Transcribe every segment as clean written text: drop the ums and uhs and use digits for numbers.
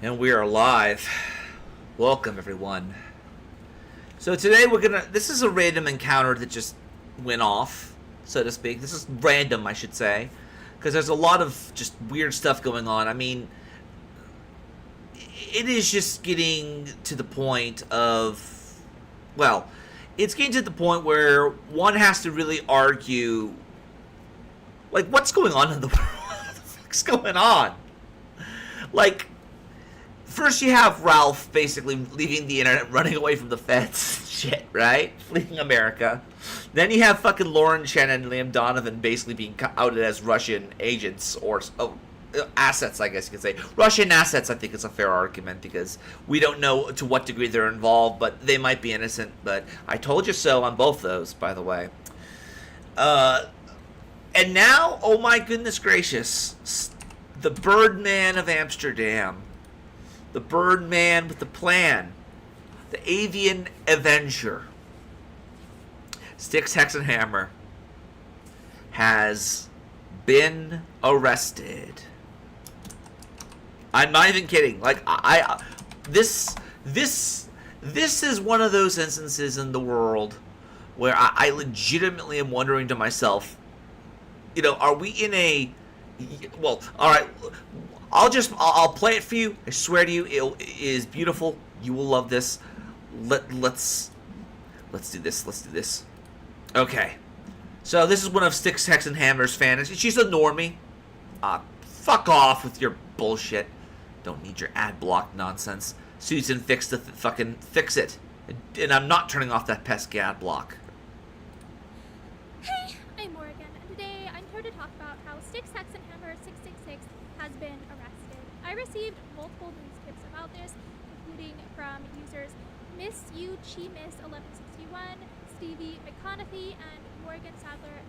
And we are live. Welcome, everyone. So today this is a random encounter that just went off, so to speak. This is random, I should say, because there's a lot of just weird stuff going on. I mean, it is just getting to the point of, well, it's getting to the point where one has to really argue, like, what's going on in the world? What the fuck's going on? Like, first you have Ralph basically leaving the internet, running away from the feds, shit, right? Fleeing America. Then you have fucking Lauren Shannon and Liam Donovan basically being outed as Russian agents or assets, I guess you could say. Russian assets, I think is a fair argument because we don't know to what degree they're involved, but they might be innocent. But I told you so on both those, by the way. And now, oh my goodness gracious, the Birdman of Amsterdam. The Birdman with the plan. The Avian Avenger. Styx, Hex, and Hammer has been arrested. I'm not even kidding. Like, this is one of those instances in the world where I legitimately am wondering to myself, you know, are we in a, well, all right, I'll play it for you. I swear to you, it is beautiful. You will love this. Let's do this. Let's do this. Okay. So this is one of Styx, Hex, and Hammer's fans. She's a normie. Fuck off with your bullshit. Don't need your ad block nonsense. Susan fix it. And I'm not turning off that pesky ad block. Hey, I'm Morgan, and today I'm here to talk about how Styx, Hex, and Hammer 666 has been arrested. I received multiple news tips about this, including from users Miss U Chi Miss 1161, Stevie McConaughey, and Morgan Sadler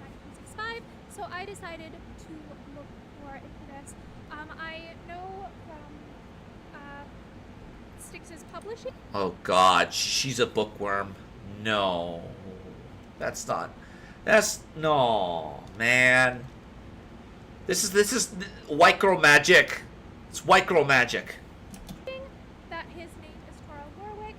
1965. So I decided to look more into this. I know from Styx's publishing. Oh God, she's a bookworm. No, that's not. No, man. This is white girl magic. It's white girl magic. That his name is Carl Warwick.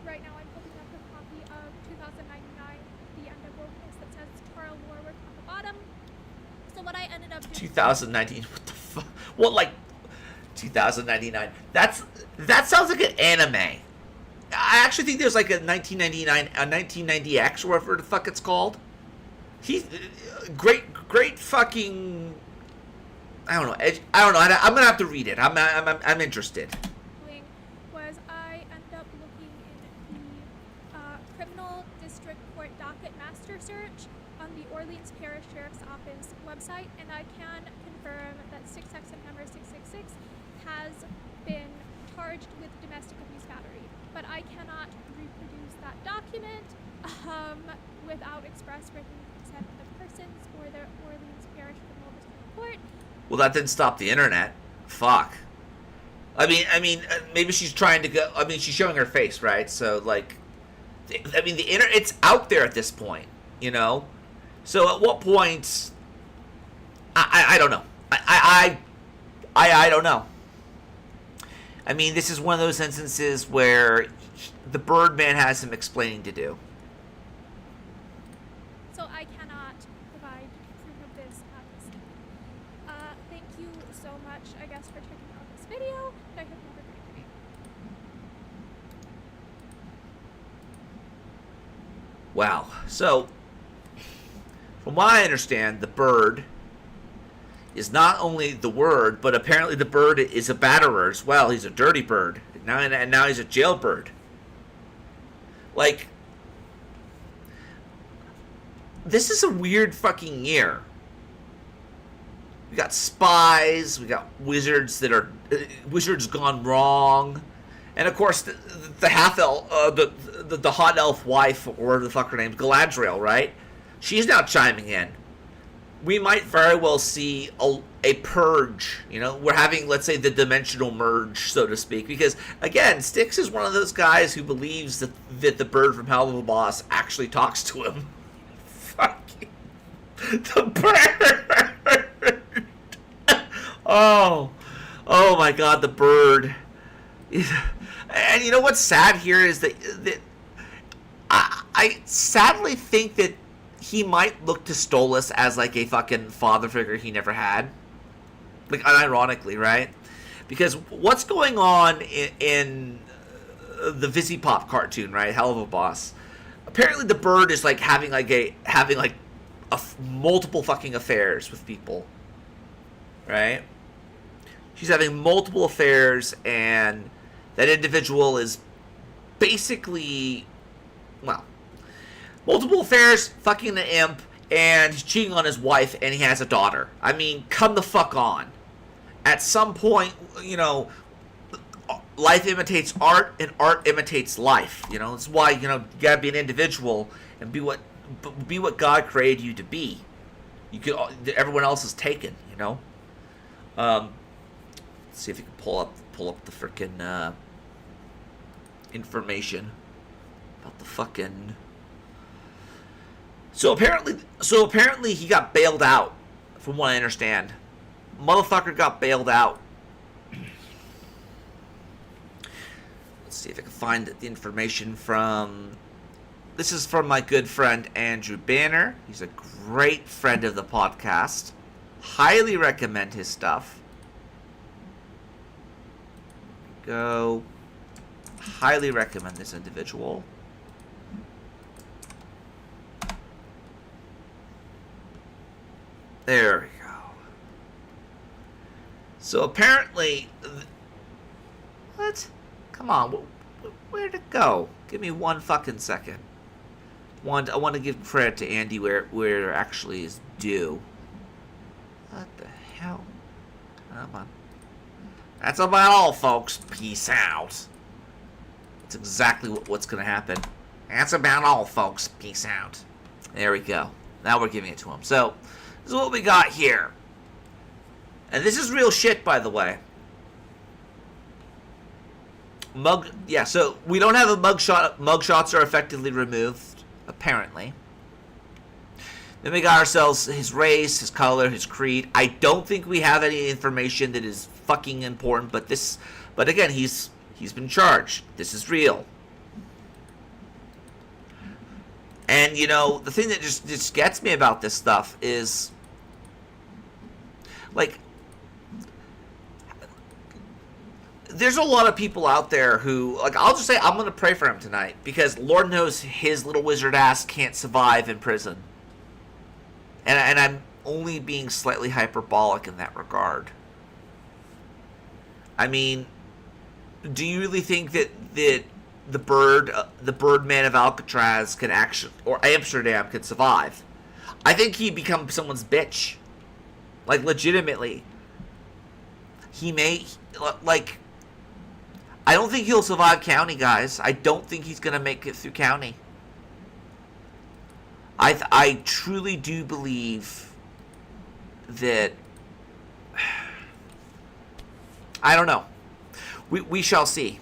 Right now I'm holding up a copy of 2099, The End of Wokeness, that says Carl Warwick on the bottom. So what I ended up doing... 2019? What the fuck? What, like, 2099? That sounds like an anime. I actually think there's like a 1999, a 1990X, or whatever the fuck it's called. He's great fucking. I don't know. I'm gonna have to read it. I'm interested. Was I ended up looking in the criminal district court docket master search on the Orleans Parish Sheriff's Office website, and I can confirm that Styx, Hex, and Hammer 666 has been charged with domestic abuse battery. But I cannot reproduce that document without express written consent of the persons or the Orleans Parish Criminal District Court. Well, that didn't stop the internet. Fuck. I mean, maybe she's trying to go. I mean, she's showing her face, right? So, like, I mean, the internet, it's out there at this point, you know. So, at what point? I don't know. I don't know. I mean, this is one of those instances where the Birdman has some explaining to do. So I cannot provide proof of this at this time. Thank you so much, I guess, for checking out this video. I hope you have a great day. Wow. So, from what I understand, the bird is not only the word, but apparently the bird is a batterer as well. He's a dirty bird. And now he's a jailbird. Like, this is a weird fucking year. We got spies, we got wizards that are wizards gone wrong, and of course the half elf, the hot elf wife, or the fuck her name, Galadriel, right? She's now chiming in. We might very well see a purge. You know, we're having, let's say, the dimensional merge, so to speak, because again, Styx is one of those guys who believes that the bird from Hell of a Boss actually talks to him. Fucking the bird. Oh my God, the bird. And you know what's sad here is that I sadly think that he might look to Stolas as like a fucking father figure he never had. Like, unironically, right? Because what's going on in the Vizzy Pop cartoon, right? Hell of a Boss. Apparently, the bird is like having multiple fucking affairs with people, right? She's having multiple affairs, and that individual is basically, well, multiple affairs, fucking the imp, and he's cheating on his wife, and he has a daughter. I mean, come the fuck on. At some point, you know, life imitates art, and art imitates life. You know, that's why, you know, you gotta be an individual and be what God created you to be. You could, everyone else is taken. You know. Let's see if you can pull up the freaking information about the fucking. So apparently he got bailed out, from what I understand. Motherfucker got bailed out. Let's see if I can find the information from. This is from my good friend Andrew Banner. He's a great friend of the podcast. Highly recommend his stuff. Go. Highly recommend this individual. There we go. So apparently, what? Come on, where'd it go? Give me one fucking second. I want to give credit to Andy where it actually is due. What the hell? Come on. That's about all, folks. Peace out. That's exactly what's going to happen. That's about all, folks. Peace out. There we go. Now we're giving it to him. So, this is what we got here. And this is real shit, by the way. So we don't have a mugshot. Mugshots are effectively removed, apparently. Then we got ourselves his race, his color, his creed. I don't think we have any information that is fucking important, but again, he's been charged. This is real. And you know, the thing that just gets me about this stuff is, like, there's a lot of people out there who, like, I'll just say I'm going to pray for him tonight, because Lord knows his little wizard ass can't survive in prison. And I'm only being slightly hyperbolic in that regard. I mean, do you really think that the Birdman of Alcatraz can actually, or Amsterdam, can survive? I think he'd become someone's bitch. Like, legitimately. He may, like, I don't think he'll survive county, guys. I don't think he's going to make it through county. I truly do believe that, I don't know. We shall see.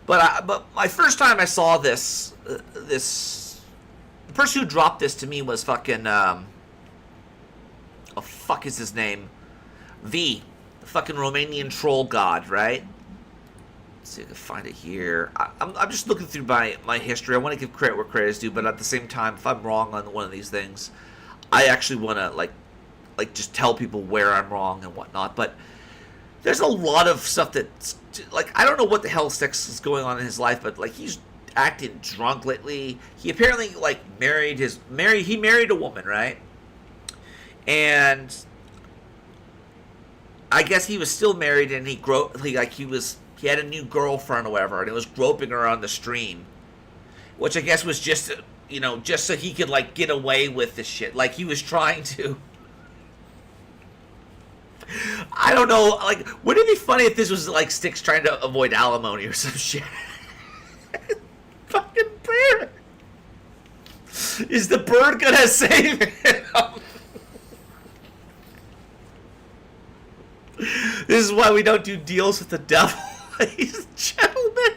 But my first time I saw this, the person who dropped this to me was fucking, fuck is his name? V, the fucking Romanian troll god, right? Let's see if I can find it here. I'm just looking through my history. I want to give credit where credit is due, but at the same time, if I'm wrong on one of these things, I actually want to like just tell people where I'm wrong and whatnot. But there's a lot of stuff that's, like, I don't know what the hell sex is going on in his life, but like, he's acting drunk lately. He apparently like he married a woman, right? And I guess he was still married, and he had a new girlfriend or whatever, and he was groping her on the stream, which I guess was just, you know, just so he could like get away with this shit. Like, he was trying to. I don't know. Like, wouldn't it be funny if this was like Styx trying to avoid alimony or some shit? Fucking bird. Is the bird gonna save him? This is why we don't do deals with the devil, ladies and gentlemen.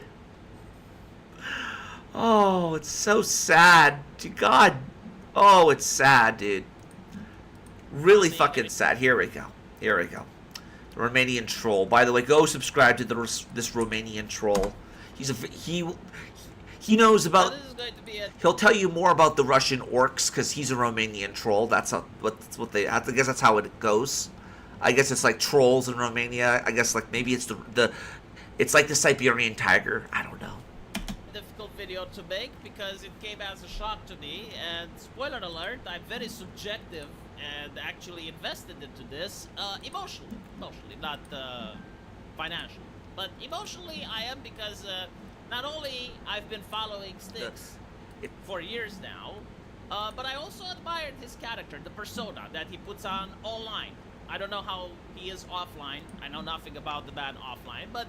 Oh, it's so sad. God. Oh, it's sad, dude. Really fucking sad. Here we go. Romanian troll. By the way, go subscribe to this Romanian troll. He knows about. This is going to be He'll tell you more about the Russian orcs because he's a Romanian troll. That's what they. I guess that's how it goes. I guess it's like trolls in Romania. I guess like maybe it's it's like the Siberian tiger. I don't know. difficult video to make because it came as a shock to me. And spoiler alert, I'm very subjective and actually invested into this emotionally, not financially, but emotionally I am because not only I've been following Styx for years now, but I also admired his character, the persona that he puts on online. I don't know how he is offline. I know nothing about the man offline, but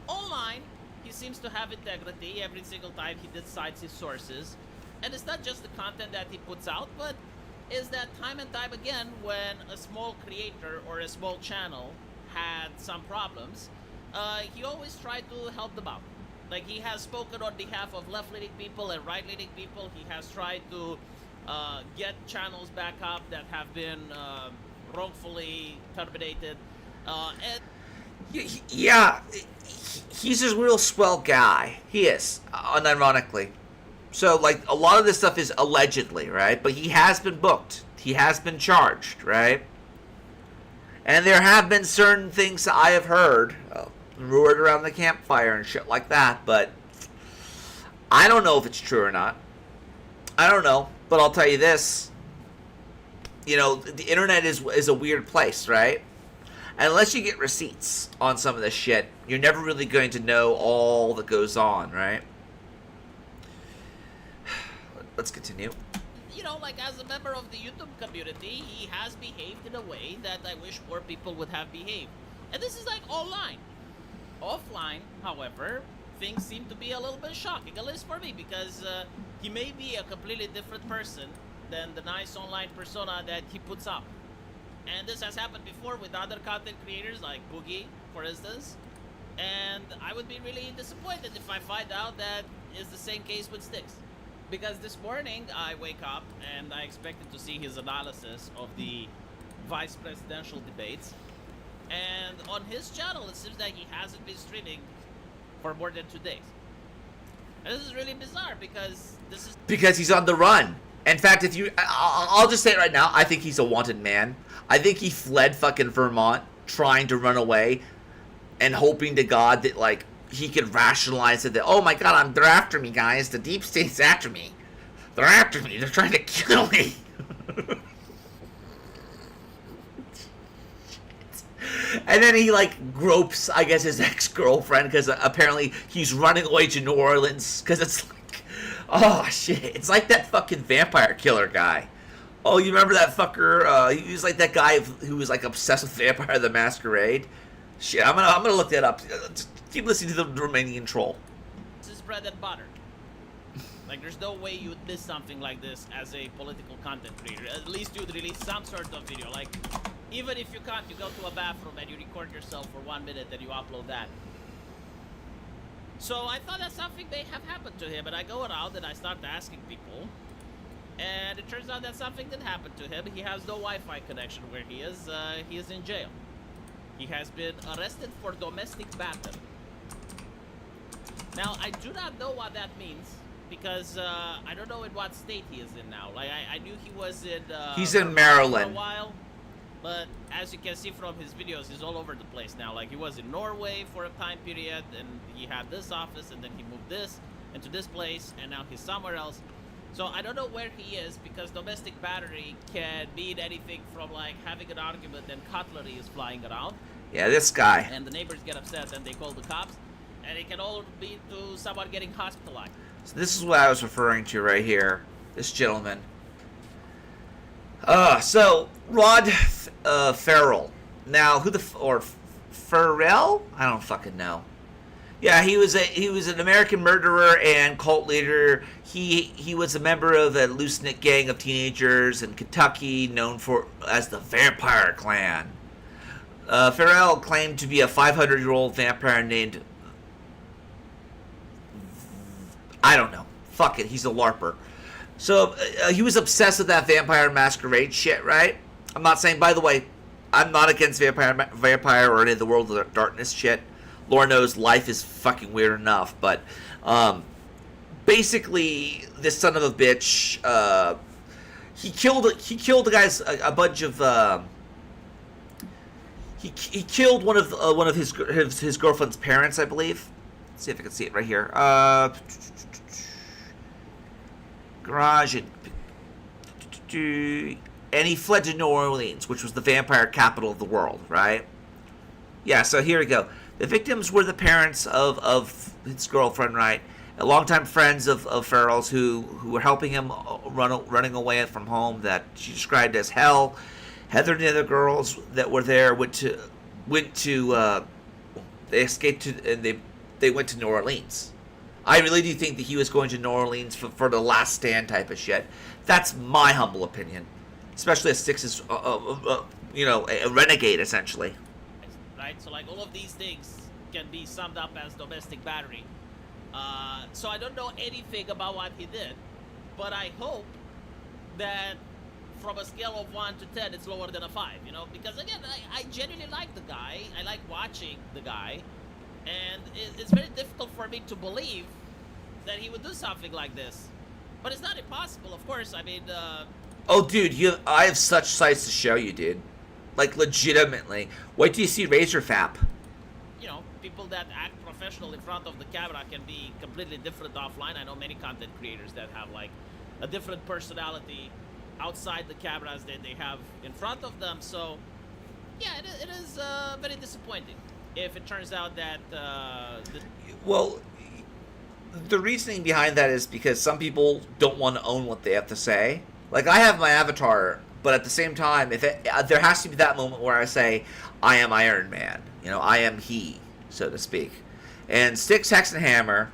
online he seems to have integrity every single time he decides his sources. And it's not just the content that he puts out, but is that time and time again when a small creator or a small channel had some problems, he always tried to help them out. Like, he has spoken on behalf of left-leaning people and right-leaning people. He has tried to get channels back up that have been wrongfully terminated. And yeah, he's a real swell guy. He is, unironically. So, like, a lot of this stuff is allegedly, right? But he has been booked. He has been charged, right? And there have been certain things that I have heard, roared around the campfire and shit like that, but I don't know if it's true or not. I don't know, but I'll tell you this. You know, the internet is a weird place, right? And unless you get receipts on some of this shit, you're never really going to know all that goes on, right? Let's continue. you know, like, as a member of the YouTube community, he has behaved in a way that I wish more people would have behaved. And this is like online. Offline, however, things seem to be a little bit shocking, at least for me, because he may be a completely different person than the nice online persona that he puts up. And this has happened before with other content creators like Boogie, for instance. And I would be really disappointed if I find out that is the same case with Styx. Because this morning I wake up and I expected to see his analysis of the vice presidential debates. And on his channel, it seems that he hasn't been streaming for more than 2 days. And this is really bizarre because he's on the run. In fact, I'll just say it right now, I think he's a wanted man. I think he fled fucking Vermont trying to run away and hoping to God that, like, he could rationalize it that, oh my God, they're after me, guys. The deep state's after me. They're after me. They're trying to kill me. And then he, like, gropes, I guess, his ex-girlfriend because apparently he's running away to New Orleans because it's like, oh, shit. It's like that fucking vampire killer guy. Oh, you remember that fucker? He was like that guy who was, like, obsessed with Vampire the Masquerade. Shit, I'm gonna look that up. Just keep listening to the Romanian troll. This is bread and butter. Like, there's no way you would miss something like this as a political content creator. At least you'd release some sort of video. Like, even if you can't, you go to a bathroom and you record yourself for 1 minute and you upload that. So I thought that something may have happened to him, and I go around and I start asking people. And it turns out that something did happen to him. He has no Wi-Fi connection where he is. He is in jail. He has been arrested for domestic battery. Now, I do not know what that means because I don't know in what state he is in now. Like, I knew he was in he's in Maryland for a while, but as you can see from his videos, he's all over the place now. Like, he was in Norway for a time period, and he had this office, and then he moved this into this place, and now he's somewhere else. So I don't know where he is because domestic battery can mean anything from, like, having an argument and cutlery is flying around. Yeah, this guy. And the neighbors get upset and they call the cops. And it can all lead to someone getting hospitalized. So this is what I was referring to right here. This gentleman. So Rod Farrell. Now, or Farrell? I don't fucking know. Yeah, he was an American murderer and cult leader. He was a member of a loose-knit gang of teenagers in Kentucky known as the Vampire Clan. Farrell claimed to be a 500-year-old vampire named... I don't know. Fuck it, he's a LARPer. So, he was obsessed with that Vampire Masquerade shit, right? I'm not saying, by the way, I'm not against vampire or any of the World of Darkness shit. Lord knows life is fucking weird enough, but basically, this son of a bitch, he killed the guys a bunch of. He killed one of his girlfriend's parents, I believe. Let's see if I can see it right here. Garage and he fled to New Orleans, which was the vampire capital of the world, right? Yeah, so here we go. The victims were the parents of his girlfriend, right? Longtime friends of Farrell's who were helping him running away from home that she described as hell. Heather and the other girls that were there went to they escaped to and they went to New Orleans. I really do think that he was going to New Orleans for the last stand type of shit. That's my humble opinion, especially as Styx is a renegade essentially. Right, so like all of these things can be summed up as domestic battery. So I don't know anything about what he did, but I hope that from a scale of 1 to 10, it's lower than a 5, because again, I genuinely like the guy. I like watching the guy, and it's very difficult for me to believe that he would do something like this. But it's not impossible, of course. I mean, oh, dude, I have such sights to show you, dude. Like, legitimately. Wait till you see Razor Fap. People that act professional in front of the camera can be completely different offline. I know many content creators that have, like, a different personality outside the cameras that they have in front of them. So, yeah, it is very disappointing if it turns out that... Well, the reasoning behind that is because some people don't want to own what they have to say. Like, I have my avatar, but at the same time, there has to be that moment where I say, I am Iron Man. I am he, so to speak. And Styx Hexenhammer,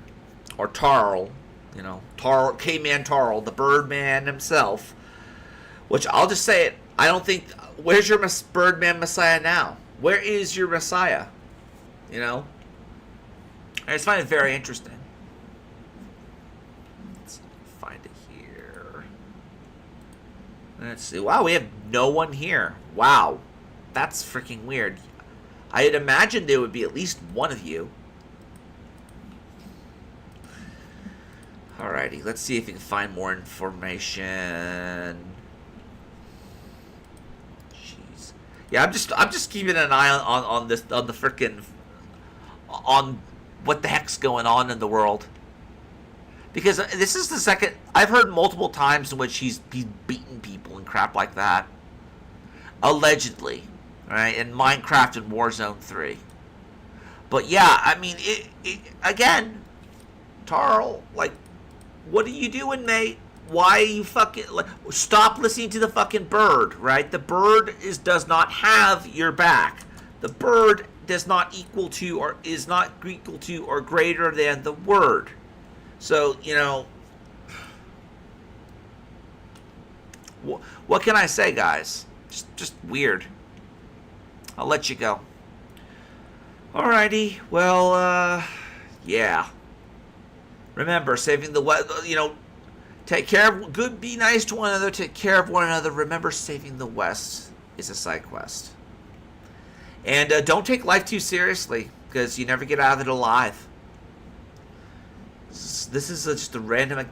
or Tarl, K-Man Tarl, the Birdman himself, which I'll just say it, I don't think, where's your Birdman Messiah now? Where is your Messiah? I just find it very interesting. Let's find it here. Let's see. Wow, we have no one here. Wow. That's freaking weird. I had imagined there would be at least one of you. Alrighty, let's see if we can find more information. Jeez. Yeah, I'm just keeping an eye on the freaking on what the heck's going on in the world. Because this is the second I've heard multiple times in which he's beaten people and crap like that. Allegedly. Right, in Minecraft and Warzone 3. But yeah, I mean, again, Tarl, like, what are you doing, mate? Why are you fucking... stop listening to the fucking bird, right? The bird does not have your back. The bird does not equal to or is not equal to or greater than the word. So, what can I say, guys? Just weird. I'll let you go. Alrighty. Well, yeah. Remember, saving the West, take care of, be nice to one another, take care of one another. Remember, saving the West is a side quest. And don't take life too seriously, because you never get out of it alive. This is just a random